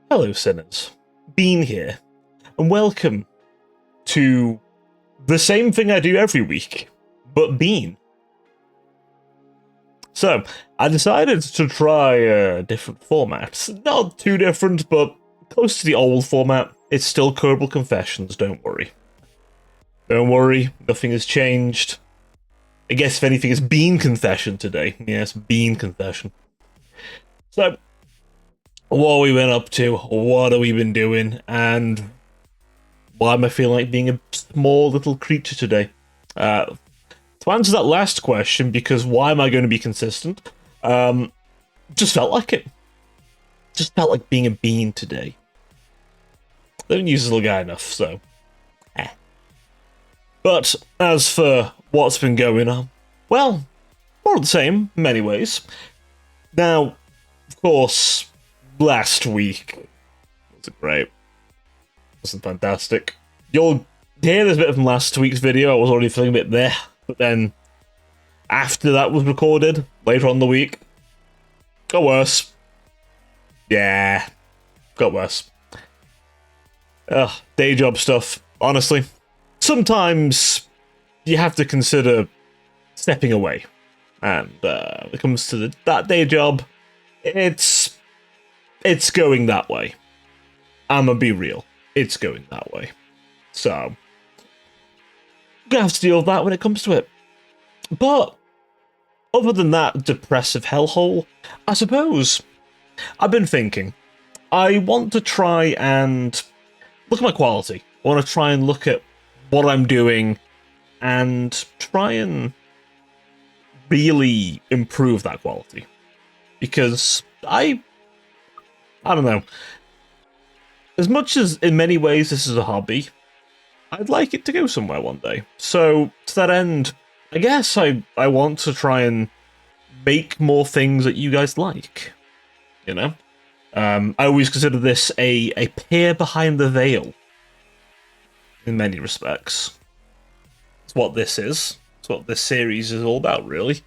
Hello, sinners. Bean here, and welcome to the same thing I do every week, but Bean. So, I decided to try a different format. Not too different, but close to the old format. It's still Cobral Confessions, don't worry. Don't worry, nothing has changed. I guess if anything, it's Bean Confession today. Yes, Bean Confession. So, what have we been up to? What have we been doing? And why am I feeling like being a small little creature today? To answer that last question, because why am I going to be consistent? Just felt like it. Just felt like being a bean today. I haven't used this little guy enough, so. But as for what's been going on, well, more of the same in many ways. Now, of course, last week wasn't great. Wasn't fantastic. You'll hear this bit from last week's video. I was already feeling a bit there, but then after that was recorded later on in the week, got worse. Yeah, got worse. Day job stuff. Honestly, sometimes you have to consider stepping away, and when it comes to that day job, it's going that way. I'ma be real. It's going that way. So, I'm gonna have to deal with that when it comes to it. But, other than that depressive hellhole, I suppose, I've been thinking, I want to try and look at my quality. I want to try and look at what I'm doing and try and really improve that quality. Because I don't know. As much as in many ways this is a hobby, I'd like it to go somewhere one day. So, to that end, I guess I want to try and make more things that you guys like. You know? I always consider this a peer behind the veil. In many respects. It's what this is. It's what this series is all about, really.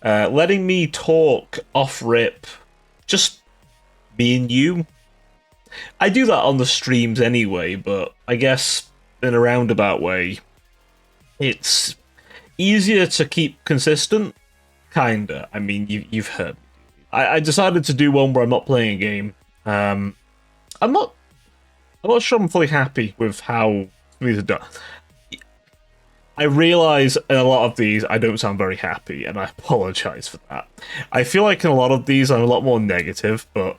Letting me talk off-rip. Just me and you. I do that on the streams anyway, but I guess in a roundabout way, it's easier to keep consistent. Kinda. I mean, you've heard me. I decided to do one where I'm not playing a game. I'm not sure I'm fully happy with how these are done. I realise in a lot of these I don't sound very happy, and I apologise for that. I feel like in a lot of these I'm a lot more negative, but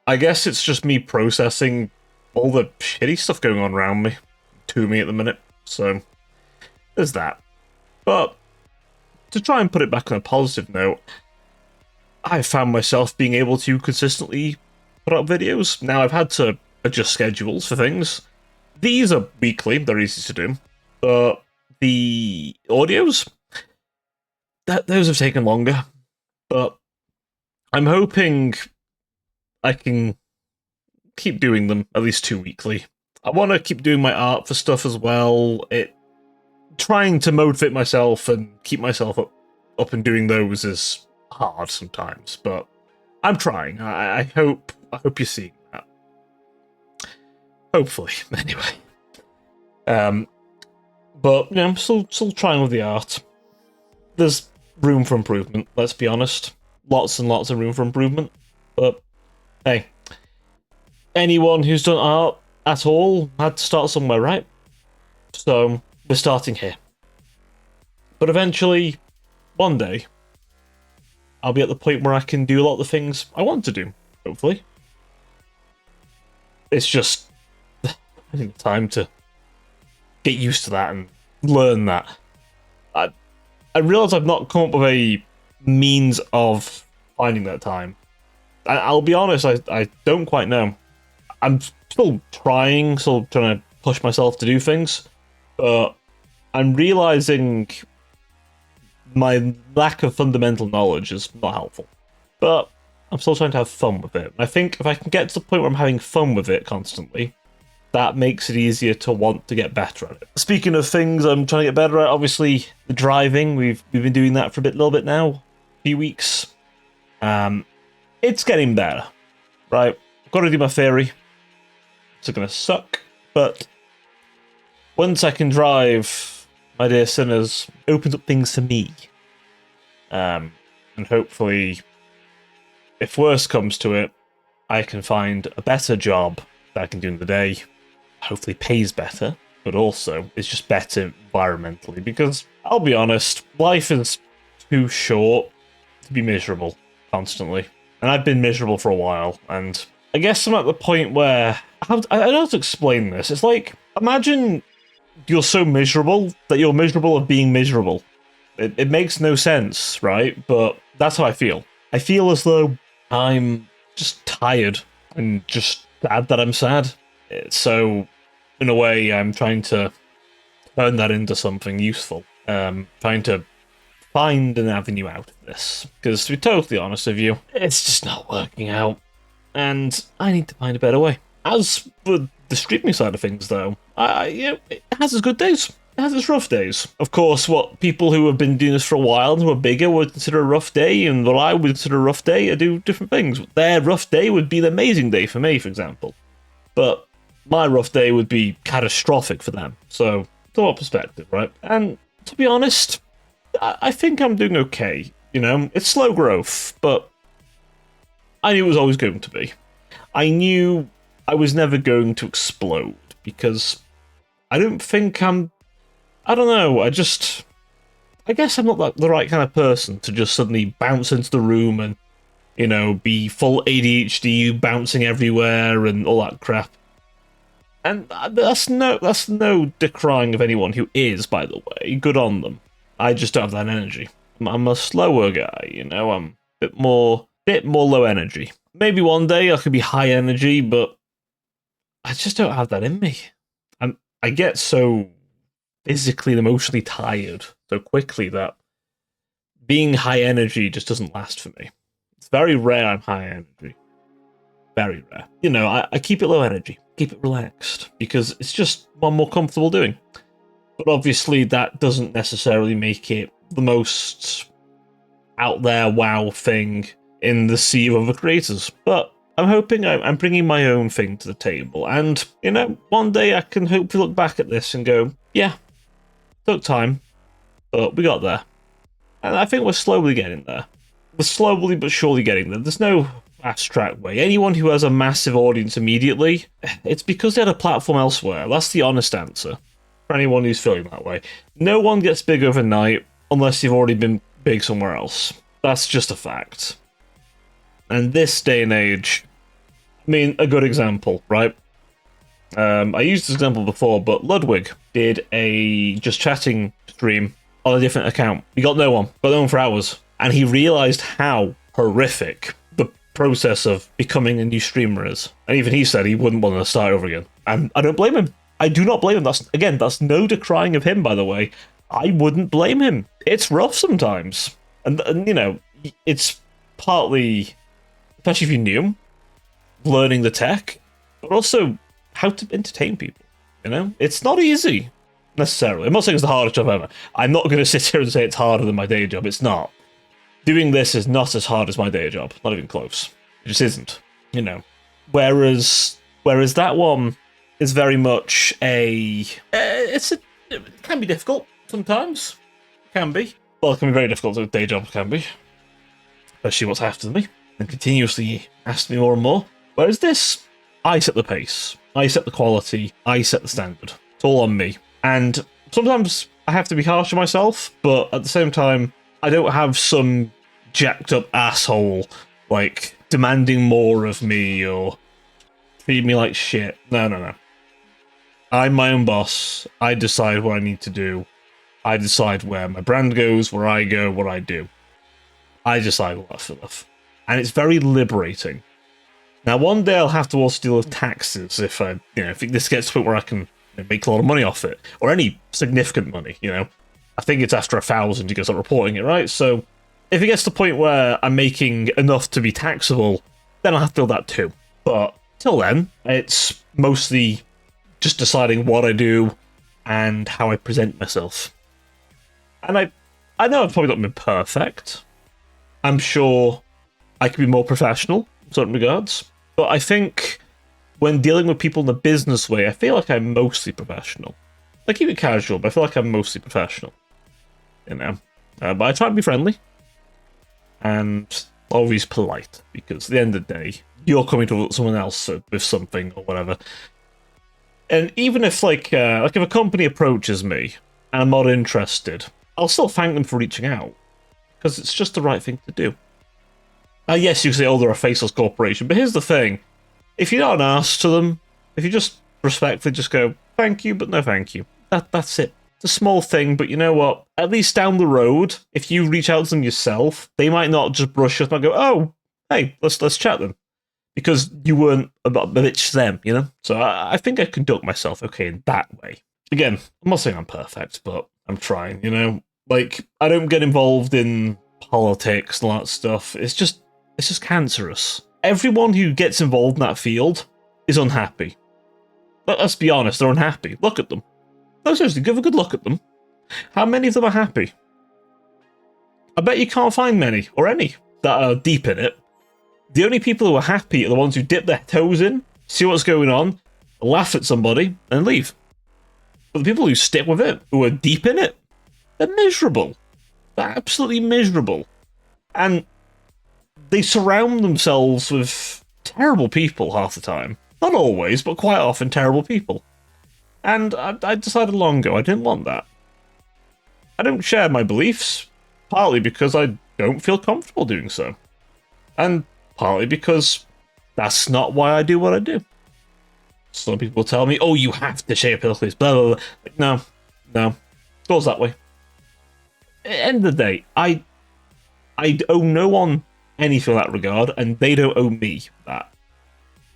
I guess it's just me processing all the shitty stuff going on around me, to me at the minute, so there's that. But to try and put it back on a positive note, I found myself being able to consistently put out videos. Now I've had to adjust schedules for things. These are weekly, they're easy to do, but the audios, those have taken longer, but I'm hoping I can keep doing them at least 2 weekly. I want to keep doing my art for stuff as well. Trying to motivate myself and keep myself up and doing those is hard sometimes, but I'm trying. I hope you see that. Hopefully, anyway. But you know, I'm still trying with the art. There's room for improvement. Let's be honest. Lots and lots of room for improvement. But hey, anyone who's done art at all had to start somewhere, right? So we're starting here. But eventually, one day, I'll be at the point where I can do a lot of the things I want to do. Hopefully, it's just I think time to get used to that and learn that. I realise I've not come up with a means of finding that time. I'll be honest, I don't quite know. I'm still trying to push myself to do things, but I'm realising my lack of fundamental knowledge is not helpful. But I'm still trying to have fun with it. I think if I can get to the point where I'm having fun with it constantly, that makes it easier to want to get better at it. Speaking of things I'm trying to get better at, obviously the driving, we've been doing that for a little bit now, a few weeks. It's getting better, right? got to do my theory. It's going to suck, but once I can drive, my dear sinners, it opens up things for me. And hopefully, if worse comes to it, I can find a better job that I can do in the day. Hopefully pays better, but also is just better environmentally. Because, I'll be honest, life is too short to be miserable constantly. And I've been miserable for a while, and I guess I'm at the point where... I don't know how to explain this. It's like, imagine you're so miserable that you're miserable of being miserable. It makes no sense, right? But that's how I feel. I feel as though I'm just tired and just sad that I'm sad. So, in a way, I'm trying to turn that into something useful. Trying to find an avenue out of this. Because, to be totally honest with you, it's just not working out. And I need to find a better way. As for the streaming side of things, though, it has its good days. It has its rough days. Of course, what people who have been doing this for a while and who are bigger would consider a rough day, and what I would consider a rough day, I do different things. Their rough day would be an amazing day for me, for example. But my rough day would be catastrophic for them. So, it's all perspective, right? And to be honest, I think I'm doing okay. You know, it's slow growth, but I knew it was always going to be. I knew I was never going to explode, because I don't think I don't know, I guess I'm not the right kind of person to just suddenly bounce into the room and, you know, be full ADHD, bouncing everywhere and all that crap. And that's no decrying of anyone who is, by the way. Good on them. I just don't have that energy. I'm a slower guy, you know, I'm a bit more low energy. Maybe one day I could be high energy, but I just don't have that in me. I get so physically and emotionally tired so quickly that being high energy just doesn't last for me. It's very rare I'm high energy. Very rare. You know, I keep it low energy, keep it relaxed, because it's just what I'm more comfortable doing. But obviously that doesn't necessarily make it the most out there wow thing in the sea of other creators. But I'm hoping I'm bringing my own thing to the table, and, you know, one day I can hopefully look back at this and go, yeah, took time, but we got there. And I think we're slowly getting there. We're slowly but surely getting there. There's no fast-track way. Anyone who has a massive audience immediately, it's because they had a platform elsewhere. That's the honest answer, for anyone who's feeling that way. No one gets big overnight unless you've already been big somewhere else. That's just a fact. And this day and age, I mean, a good example, right? I used this example before, but Ludwig did a just chatting stream on a different account. He got no one for hours. And he realized how horrific the process of becoming a new streamer is. And even he said he wouldn't want to start over again. And I don't blame him. I do not blame him. That's no decrying of him, by the way. I wouldn't blame him. It's rough sometimes. And you know, it's partly, especially if you're new, learning the tech, but also how to entertain people, you know? It's not easy, necessarily. I'm not saying it's the hardest job ever. I'm not going to sit here and say it's harder than my day job. It's not. Doing this is not as hard as my day job. Not even close. It just isn't, you know? Whereas that one is very much it can be difficult sometimes. It can be. Well, it can be very difficult. A day job can be. Especially what's after me. And continuously asks me more and more. Whereas this, I set the pace. I set the quality. I set the standard. It's all on me. And sometimes I have to be harsh on myself, but at the same time, I don't have some jacked up asshole, like, demanding more of me or treat me like shit. No. I'm my own boss. I decide what I need to do. I decide where my brand goes, where I go, what I do. I decide all that stuff. And it's very liberating. Now, one day I'll have to also deal with taxes if this gets to the point where I can make a lot of money off it, or any significant money, you know. I think it's after 1,000 you can start reporting it, right? So if it gets to the point where I'm making enough to be taxable, then I'll have to deal with that too. But till then, it's mostly just deciding what I do and how I present myself. And I know I've probably not been perfect. I'm sure I could be more professional in certain regards. But I think when dealing with people in a business way, I feel like I'm mostly professional. I keep it casual, but I feel like I'm mostly professional. You know? But I try to be friendly. And always polite, because at the end of the day, you're coming to someone else with something or whatever. And even if if a company approaches me and I'm not interested, I'll still thank them for reaching out, because it's just the right thing to do. Yes, you can say, oh, they're a faceless corporation, but here's the thing. If you're not an arse to them, if you just respectfully just go, thank you, but no thank you, that's it. It's a small thing, but you know what? At least down the road, if you reach out to them yourself, they might not just brush you off and go, oh, hey, let's chat then. Because you weren't a bitch to them, you know? So I think I conduct myself okay in that way. Again, I'm not saying I'm perfect, but I'm trying, you know? Like, I don't get involved in politics and all that stuff. It's just cancerous. Everyone who gets involved in that field is unhappy. Let's be honest, they're unhappy. Look at them. No, seriously, give a good look at them. How many of them are happy? I bet you can't find many, or any, that are deep in it. The only people who are happy are the ones who dip their toes in, see what's going on, laugh at somebody, and leave. But the people who stick with it, who are deep in it, they're miserable. They're absolutely miserable. And they surround themselves with terrible people half the time. Not always, but quite often terrible people. And I decided long ago I didn't want that. I don't share my beliefs, partly because I don't feel comfortable doing so. And partly because that's not why I do what I do. Some people tell me, oh, you have to share political beliefs, blah, blah, blah. Like, no. It goes that way. At the end of the day, I owe no one anything in that regard, and they don't owe me that.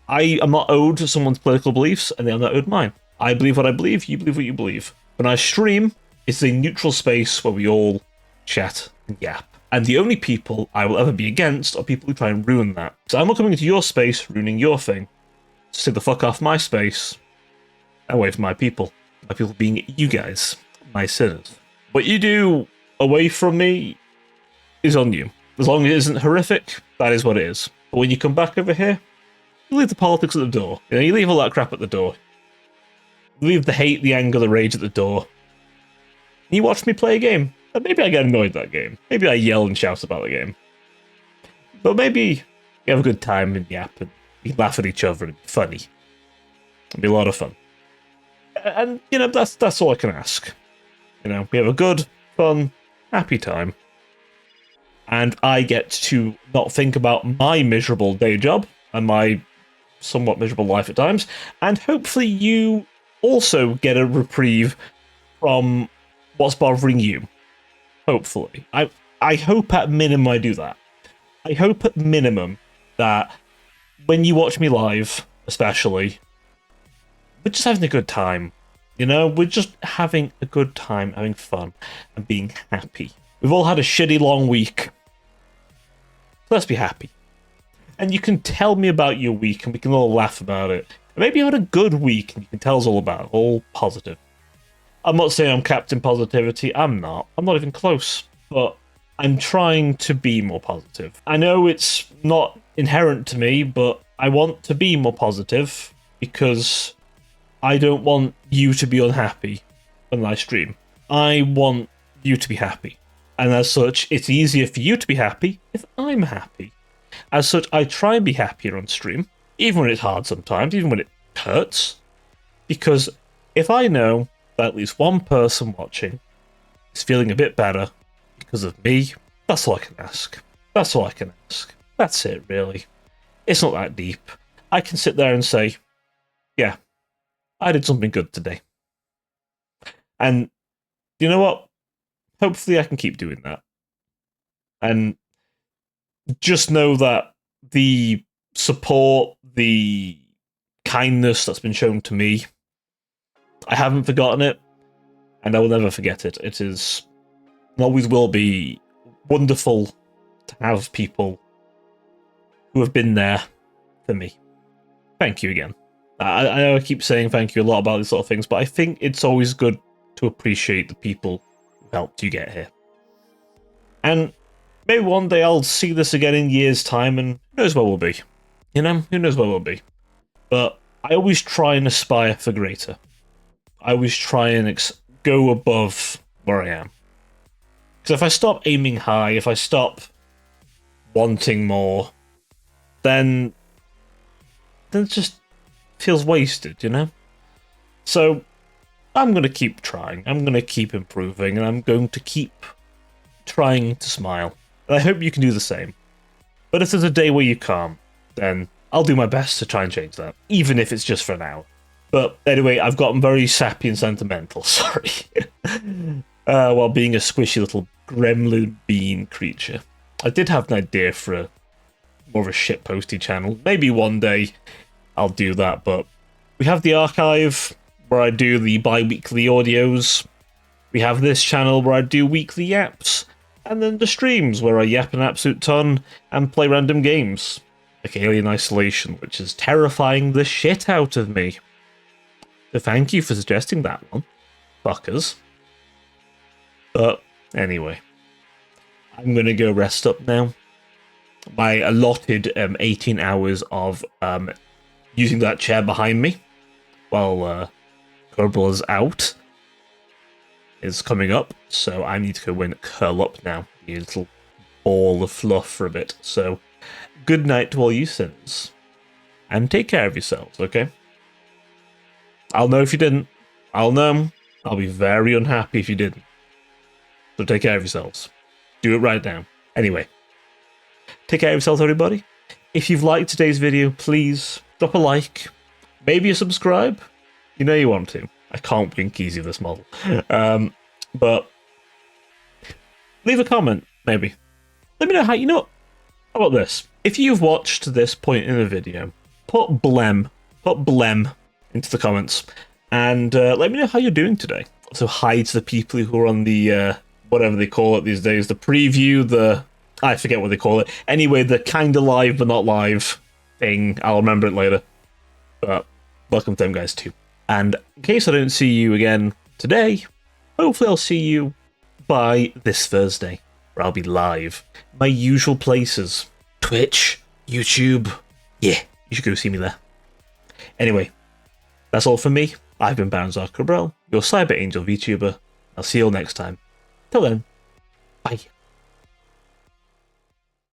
I am not owed someone's political beliefs, and they are not owed mine. I believe what I believe, you believe what you believe. When I stream, it's a neutral space where we all chat and yap. And the only people I will ever be against are people who try and ruin that. So I'm not coming into your space, ruining your thing. Stay the fuck off my space, away from my people. My people being you guys, my sinners. What you do away from me is on you. As long as it isn't horrific, that is what it is. But when you come back over here, you leave the politics at the door. You know, you leave all that crap at the door. You leave the hate, the anger, the rage at the door. And you watch me play a game. And maybe I get annoyed at that game. Maybe I yell and shout about the game. But maybe you have a good time and yap and you laugh at each other and be funny. It'll be a lot of fun. And, you know, that's all I can ask. You know, we have a good, fun, happy time. And I get to not think about my miserable day job and my somewhat miserable life at times. And hopefully you also get a reprieve from what's bothering you. Hopefully. I hope at minimum I do that. I hope at minimum that when you watch me live, especially, we're just having a good time. You know, we're just having a good time, having fun, and being happy. We've all had a shitty long week. Let's be happy. And you can tell me about your week, and we can all laugh about it. And maybe you had a good week, and you can tell us all about it, all positive. I'm not saying I'm Captain Positivity, I'm not. I'm not even close. But I'm trying to be more positive. I know it's not inherent to me, but I want to be more positive because I don't want you to be unhappy when I stream. I want you to be happy. And as such, it's easier for you to be happy if I'm happy. As such, I try and be happier on stream, even when it's hard sometimes, even when it hurts. Because if I know that at least one person watching is feeling a bit better because of me, that's all I can ask. That's all I can ask. That's it, really. It's not that deep. I can sit there and say, yeah, I did something good today. And you know what? Hopefully I can keep doing that. And just know that the support, the kindness that's been shown to me, I haven't forgotten it, and I will never forget it. It is, and always will be, wonderful to have people who have been there for me. Thank you again. I know I keep saying thank you a lot about these sort of things, but I think it's always good to appreciate the people who helped you get here. And maybe one day I'll see this again in years' time, and who knows where we'll be. You know, who knows what it will be. But I always try and aspire for greater. I always try and go above where I am. Because if I stop aiming high, if I stop wanting more, then it just feels wasted, you know? So I'm going to keep trying. I'm going to keep improving, and I'm going to keep trying to smile. And I hope you can do the same. But if there's a day where you can't, then I'll do my best to try and change that, even if it's just for an hour. But anyway, I've gotten very sappy and sentimental, sorry. While being a squishy little gremlin bean creature. I did have an idea for more of a shitposty channel. Maybe one day I'll do that, but we have the archive where I do the bi-weekly audios. We have this channel where I do weekly yaps, and then the streams where I yap an absolute ton and play random games, like Alien Isolation, which is terrifying the shit out of me. So thank you for suggesting that one, fuckers. But anyway, I'm gonna go rest up now. My allotted 18 hours of using that chair behind me while Cobral is out is coming up, so I need to go and curl up now, be a little ball of fluff for a bit. So good night to all you sinners, and take care of yourselves, okay? I'll know if you didn't. I'll know. I'll be very unhappy if you didn't. So take care of yourselves. Do it right now. Anyway, take care of yourselves, everybody. If you've liked today's video, please drop a like, maybe a subscribe. You know you want to. I can't wink easy this model. But leave a comment, maybe. Let me know how you know. How about this? If you've watched to this point in the video, put blem into the comments, and let me know how you're doing today. So hi to the people who are on the whatever they call it these days, the preview, I forget what they call it. Anyway, the kinda live but not live thing. I'll remember it later. But welcome to them guys too. And in case I don't see you again today, hopefully I'll see you by this Thursday, where I'll be live. My usual places. Twitch, YouTube. Yeah, you should go see me there. Anyway, that's all from me. I've been Baronzar Cobral, your Cyber Angel VTuber. I'll see you all next time. Till then, bye.